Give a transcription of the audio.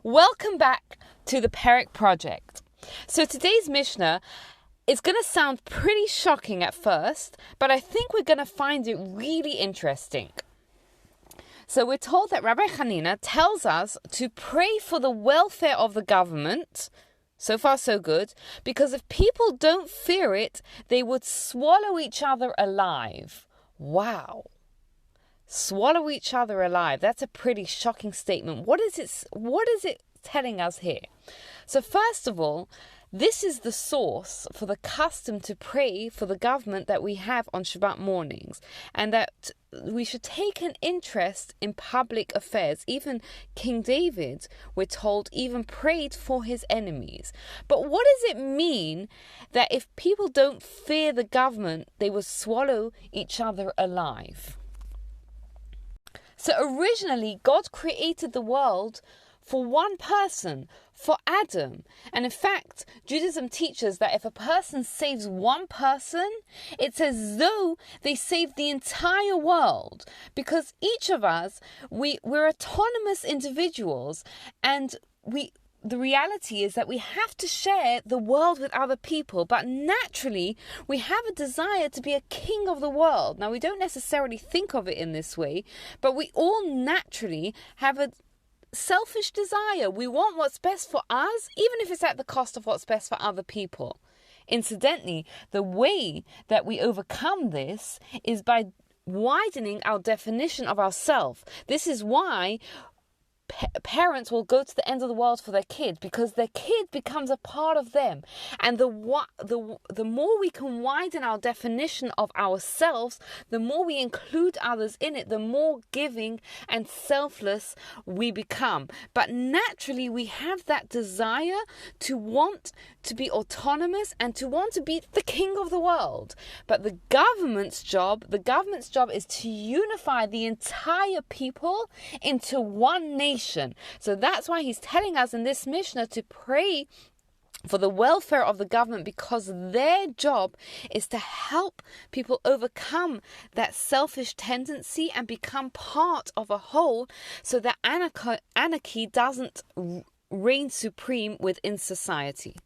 Welcome back to the Perek Project. So today's Mishnah is going to sound pretty shocking at first, but I think we're going to find it really interesting. So we're told that Rabbi Hanina tells us to pray for the welfare of the government. So far so good, because if people don't fear it, they would swallow each other alive. Wow. Swallow each other alive. That's a pretty shocking statement. What is it telling us here? So first of all, this is the source for the custom to pray for the government that we have on Shabbat mornings, and that we should take an interest in public affairs. Even King David, we're told, even prayed for his enemies. But what does it mean that if people don't fear the government, they will swallow each other alive? So originally, God created the world for one person, for Adam. And in fact, Judaism teaches that if a person saves one person, it's as though they saved the entire world. Because each of us, we're autonomous individuals, and the reality is that we have to share the world with other people, but naturally we have a desire to be a king of the world. Now, we don't necessarily think of it in this way, but we all naturally have a selfish desire. We want what's best for us, even if it's at the cost of what's best for other people. Incidentally, the way that we overcome this is by widening our definition of ourselves. This is why parents will go to the end of the world for their kid, because their kid becomes a part of them. And the more we can widen our definition of ourselves, the more we include others in it, the more giving and selfless we become. But naturally, we have that desire to want to be autonomous and to want to be the king of the world. But the government's job is to unify the entire people into one nation. So that's why he's telling us in this Mishnah to pray for the welfare of the government, because their job is to help people overcome that selfish tendency and become part of a whole, so that anarchy doesn't reign supreme within society.